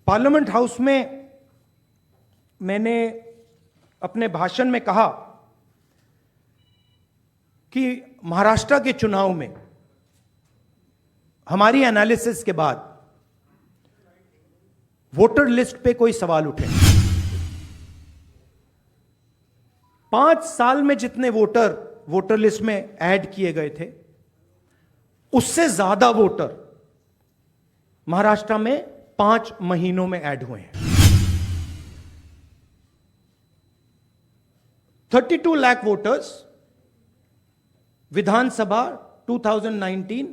Parliament house में मैंने अपने भाषण में कहा कि महाराष्ट्र के चुनाव में हमारी एनालिसिस के बाद वोटर लिस्ट पे कोई सवाल उठे। 5 साल में जितने वोटर लिस्ट में ऐड किए गए थे, उससे ज्यादा वोटर महाराष्ट्र में 5 महीनों में ऐड हुए हैं। 32 लाख वोटर्स विधानसभा 2019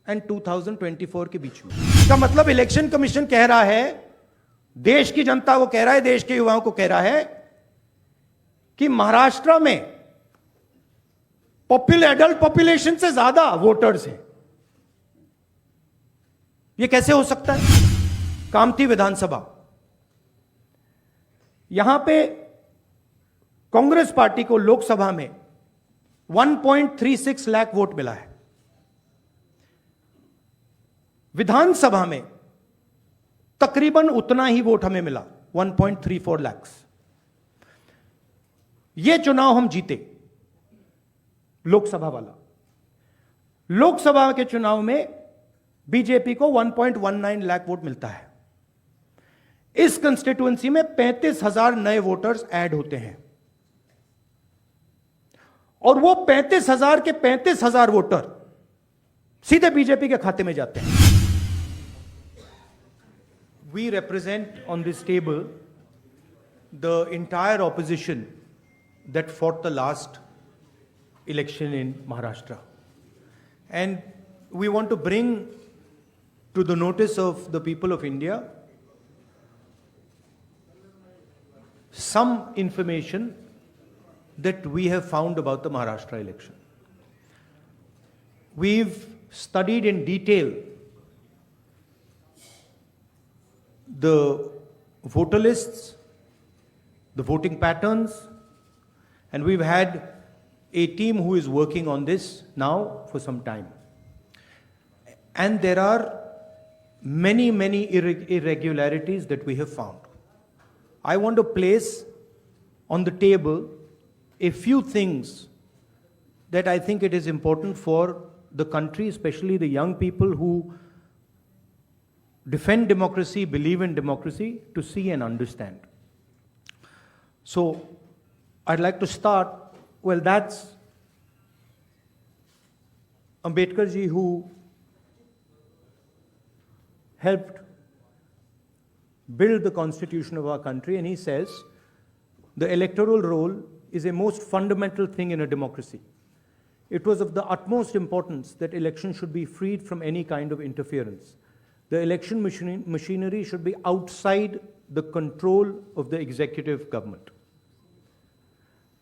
एंड 2024 के बीच में। इसका मतलब इलेक्शन कमीशन कह रहा है, देश की जनता को कह रहा है, देश के युवाओं को कह रहा है कि महाराष्ट्र में एडल्ट पॉपुलेशन से ज्यादा वोटर्स हैं। यह कैसे हो सकता है? कामठी विधानसभा, यहां पे कांग्रेस पार्टी को लोकसभा में 1.36 लाख वोट मिला है। विधानसभा में तकरीबन उतना ही वोट हमें मिला, 1.34 लाख। यह चुनाव हम जीते, लोकसभा वाला। लोकसभा के चुनाव में बीजेपी को 1.19 लाख वोट मिलता है। इस कंस्टिट्यूएंसी में 35,000 नए वोटर्स ऐड होते हैं और वो 35,000 के 35,000 वोटर सीधे बीजेपी के खाते में जाते हैं। We represent on this table the entire opposition that fought the last election in Maharashtra. And we want to bring to the notice of the people of India some information that we have found about the Maharashtra election. We've studied in detail the voter lists, the voting patterns, and we've had a team who is working on this now for some time. And there are many irregularities that we have found. I want to place on the table a few things that I think it is important for the country, especially the young people who defend democracy, believe in democracy, to see and understand. So I'd like to start, well, that's Ambedkar ji who helped build the constitution of our country, and he says the electoral roll is a most fundamental thing in a democracy. It was of the utmost importance that elections should be freed from any kind of interference. The election machinery should be outside the control of the executive government.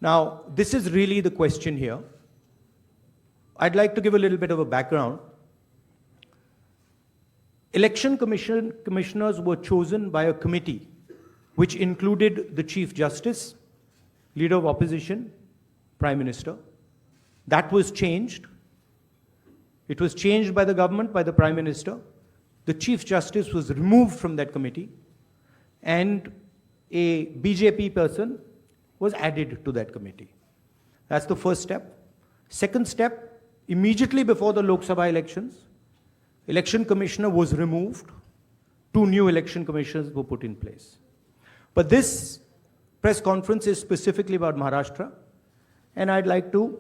Now, this is really the question here. I'd like to give a little bit of a background. Election commissioners were chosen by a committee which included the Chief Justice, Leader of Opposition, Prime Minister. That was changed. It was changed by the government, by the Prime Minister. The Chief Justice was removed from that committee and a BJP person was added to that committee. That's the first step. Second step, immediately before the Lok Sabha elections, election commissioner was removed. 2 new election commissioners were put in place. But this press conference is specifically about Maharashtra, and I'd like to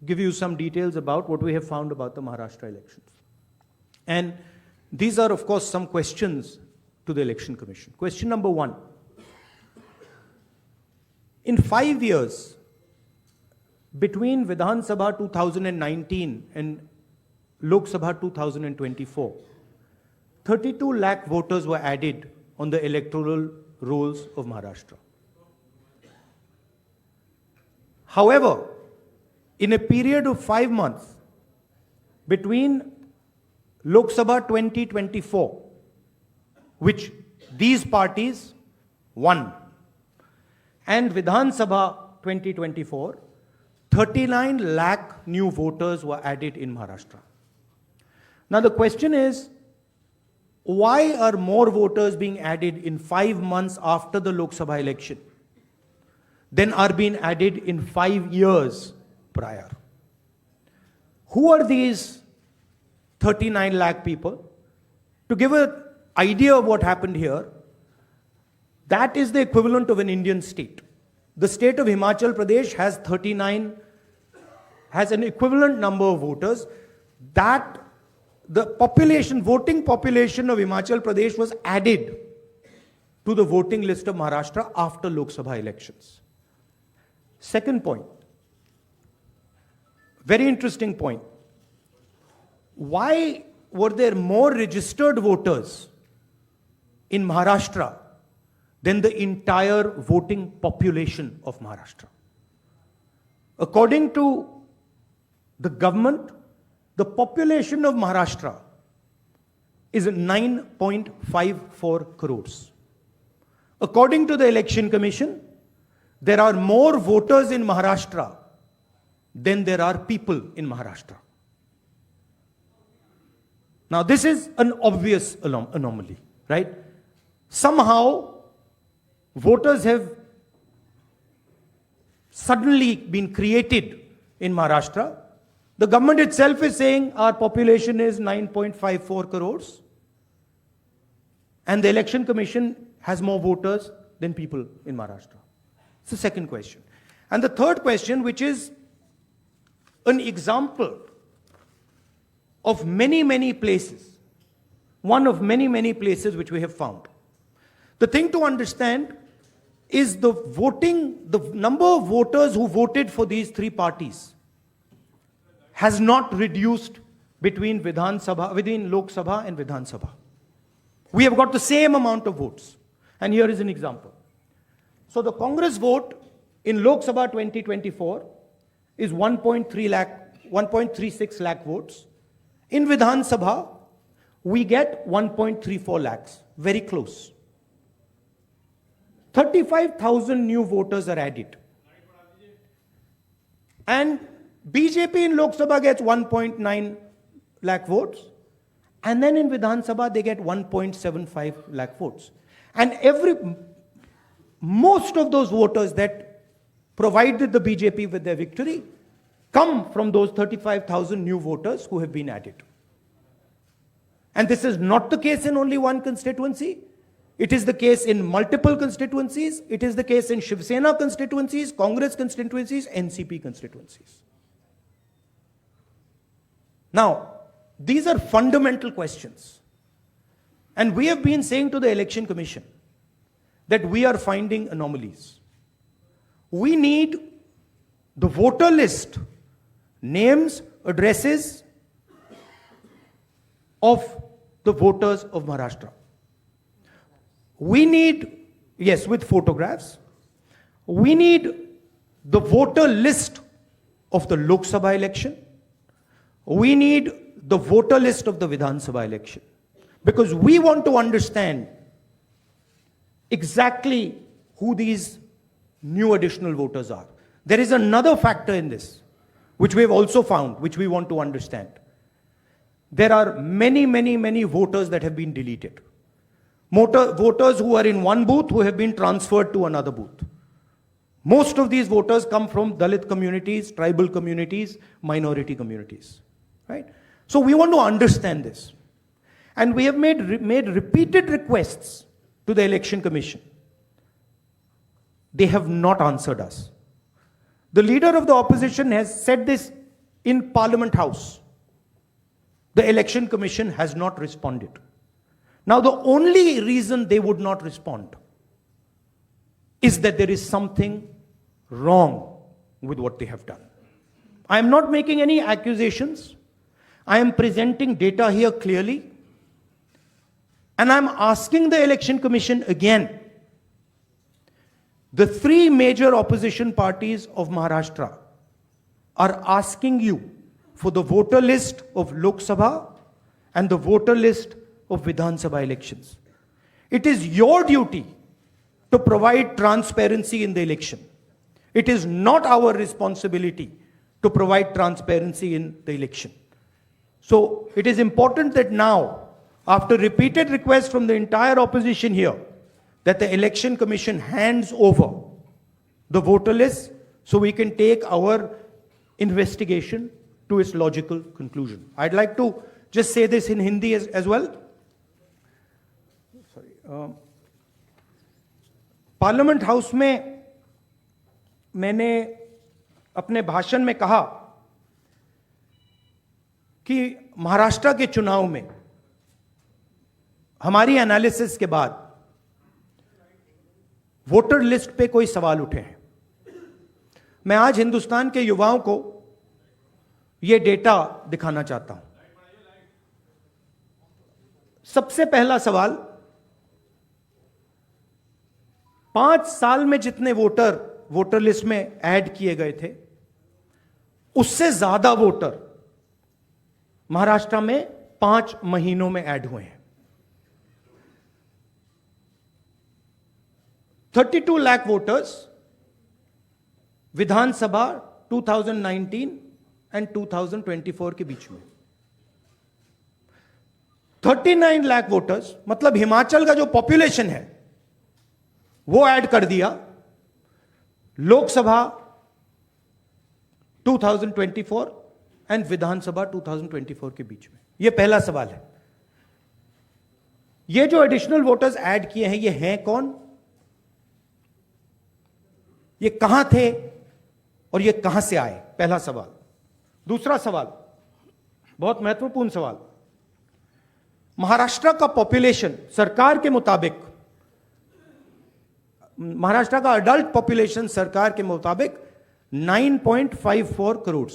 give you some details about what we have found about the Maharashtra elections. And these are, of course, some questions to the Election Commission. Question number 1. In 5 years, between Vidhan Sabha 2019 and Lok Sabha 2024, 32 lakh voters were added on the electoral rolls of Maharashtra. However, in a period of 5 months between Lok Sabha 2024, which these parties won, and Vidhan Sabha 2024, 39 lakh new voters were added in Maharashtra. Now the question is, why are more voters being added in 5 months after the Lok Sabha election than are being added in 5 years prior? Who are these 39 lakh people? To give an idea of what happened here, that is the equivalent of an Indian state. The state of Himachal Pradesh has an equivalent number of voters. That the voting population of Himachal Pradesh was added to the voting list of Maharashtra after Lok Sabha elections. Second point, very interesting point. Why were there more registered voters in Maharashtra than the entire voting population of Maharashtra? According to the government, the population of Maharashtra is 9.54 crores. According to the Election Commission, there are more voters in Maharashtra than there are people in Maharashtra. Now, this is an obvious anomaly, right? Somehow, voters have suddenly been created in Maharashtra. The government itself is saying our population is 9.54 crores. And the Election Commission has more voters than people in Maharashtra. It's the second question. And the third question, which is an example of many, many places, one of many, many places which we have found. The thing to understand is the number of voters who voted for these three parties has not reduced between Lok Sabha and Vidhan Sabha. We have got the same amount of votes. And here is an example. So the Congress vote in Lok Sabha 2024 is 1.36 lakh votes. In Vidhan Sabha, we get 1.34 lakhs, very close. 35,000 new voters are added. And BJP in Lok Sabha gets 1.9 lakh votes. And then in Vidhan Sabha, they get 1.75 lakh votes. And most of those voters that provided the BJP with their victory come from those 35,000 new voters who have been added. And this is not the case in only one constituency. It is the case in multiple constituencies. It is the case in Shiv Sena constituencies, Congress constituencies, NCP constituencies. Now, these are fundamental questions. And we have been saying to the Election Commission that we are finding anomalies. We need the voter list, names, addresses of the voters of Maharashtra. We need, yes, with photographs. We need the voter list of the Lok Sabha election. We need the voter list of the Vidhan Sabha election. Because we want to understand exactly who these new additional voters are. There is another factor in this, which we have also found, which we want to understand. There are many, many, many voters that have been deleted. Voters who are in one booth who have been transferred to another booth. Most of these voters come from Dalit communities, tribal communities, minority communities. Right? So we want to understand this. And we have made repeated requests to the Election Commission. They have not answered us. The leader of the opposition has said this in Parliament House. The Election Commission has not responded. Now, the only reason they would not respond is that there is something wrong with what they have done. I am not making any accusations. I am presenting data here clearly. And I'm asking the Election Commission again. The three major opposition parties of Maharashtra are asking you for the voter list of Lok Sabha and the voter list of Vidhan Sabha elections. It is your duty to provide transparency in the election. It is not our responsibility to provide transparency in the election. So it is important that now after repeated requests from the entire opposition here, that the Election Commission hands over the voter list so we can take our investigation to its logical conclusion. I'd like to just say this in Hindi as well. Sorry. Parliament house में मैंने अपने भाषण में कहा कि महाराष्ट्र के चुनाव में हमारी एनालिसिस के बाद वोटर लिस्ट पे कोई सवाल उठे हैं। मैं आज हिंदुस्तान के युवाओं को यह डेटा दिखाना चाहता हूं। सबसे पहला सवाल, 5 साल में जितने वोटर लिस्ट में ऐड किए गए थे, उससे ज्यादा वोटर महाराष्ट्र में 5 महीनों में ऐड हुए हैं। 32 लाख वोटर्स विधानसभा 2019 एंड 2024 के बीच में। 39 लाख वोटर्स, मतलब हिमाचल का जो पॉपुलेशन है वो ऐड कर दिया लोकसभा 2024 एंड विधानसभा 2024 के बीच में। यह पहला सवाल है। ये जो एडिशनल वोटर्स ऐड किए हैं, ये हैं कौन, ये कहां थे और ये कहां से आए? पहला सवाल। दूसरा सवाल, बहुत महत्वपूर्ण सवाल, महाराष्ट्र का पॉपुलेशन सरकार के मुताबिक, महाराष्ट्र का अडल्ट पॉपुलेशन सरकार के मुताबिक 9.54 करोड़।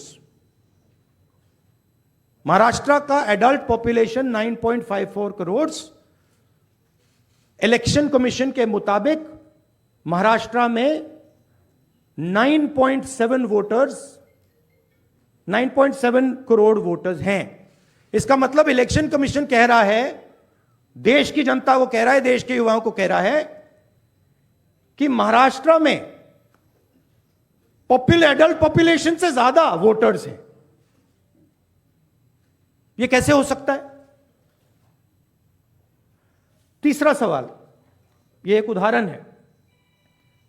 महाराष्ट्र का adult population 9.54 crore. Election commission के मुताबिक महाराष्ट्र में 9.7 करोड़ वोटर्स हैं। इसका मतलब इलेक्शन कमीशन कह रहा है, देश की जनता को कह रहा है, देश के युवाओं को कह रहा है कि महाराष्ट्र में एडल्ट पॉपुलेशन से ज्यादा वोटर्स हैं। यह कैसे हो सकता है? तीसरा सवाल, यह एक उदाहरण है,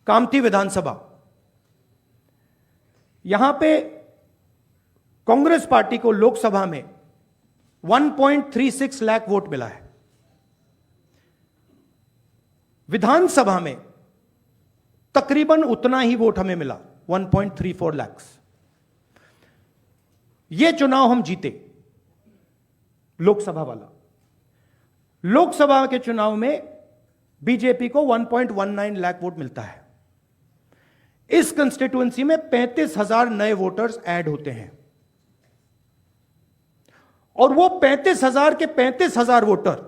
कामठी विधानसभा। यहां पे कांग्रेस पार्टी को लोकसभा में 1.36 लाख वोट मिला है। विधानसभा में तकरीबन उतना ही वोट हमें मिला, 1.34 लाख। यह चुनाव हम जीते, लोकसभा वाला। लोकसभा के चुनाव में बीजेपी को 1.19 लाख वोट मिलता है। इस कंस्टिट्यूएंसी में 35,000 नए वोटर्स ऐड होते हैं और वो 35,000 के 35,000 वोटर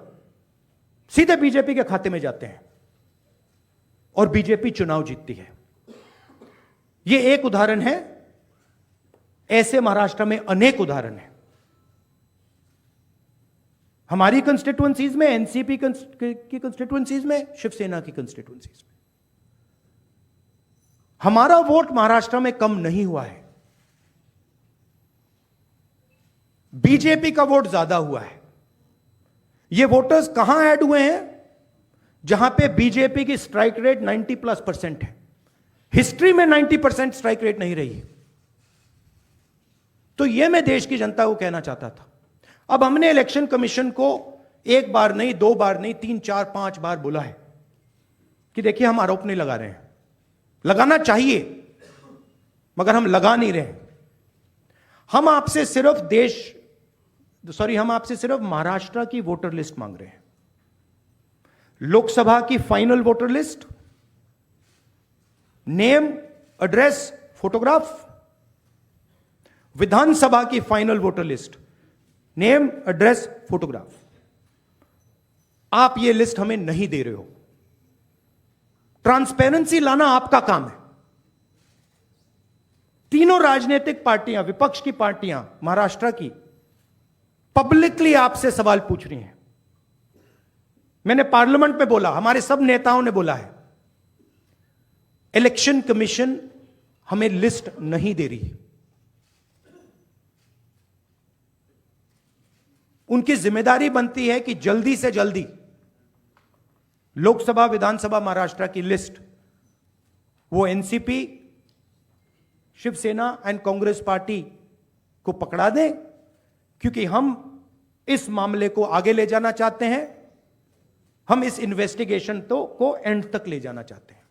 सीधे बीजेपी के खाते में जाते हैं और बीजेपी चुनाव जीतती है। यह एक उदाहरण है, ऐसे महाराष्ट्र में अनेक उदाहरण हैं। हमारी कंस्टिट्यूएंसीज में, एनसीपी की कंस्टिट्यूएंसीज में, शिवसेना की कंस्टिट्यूएंसीज में। हमारा वोट महाराष्ट्र में कम नहीं हुआ है, बीजेपी का वोट ज्यादा हुआ है। ये वोटर्स कहां ऐड हुए हैं? जहां पे बीजेपी की स्ट्राइक रेट 90+% है। हिस्ट्री में 90% स्ट्राइक रेट नहीं रही है। तो यह मैं देश की जनता को कहना चाहता था। अब हमने इलेक्शन कमीशन को 1 बार नहीं, 2 बार नहीं, 3, 4, 5 बार बोला है कि देखिए हम आरोप नहीं लगा रहे हैं, लगाना चाहिए मगर हम लगा नहीं रहे। हम आपसे सिर्फ महाराष्ट्र की वोटर लिस्ट मांग रहे हैं। लोकसभा की final voter list, name, address, photograph. Vidhan Sabha की final voter list, name, address, photograph. आप ये लिस्ट हमें नहीं दे रहे हो। ट्रांसपेरेंसी लाना आपका काम है। तीनों राजनीतिक पार्टियां, विपक्ष की पार्टियां महाराष्ट्र की, पब्लिकली आपसे सवाल पूछ रही हैं। मैंने पार्लियामेंट में बोला, हमारे सब नेताओं ने बोला है, इलेक्शन कमीशन हमें लिस्ट नहीं दे रही। उनकी जिम्मेदारी बनती है कि जल्दी से जल्दी लोकसभा विधानसभा महाराष्ट्र की लिस्ट वो NCP, Shiv Sena and Congress party को पकड़ा दें, क्योंकि हम इस मामले को आगे ले जाना चाहते हैं, हम इस इन्वेस्टिगेशन को एंड तक ले जाना चाहते हैं।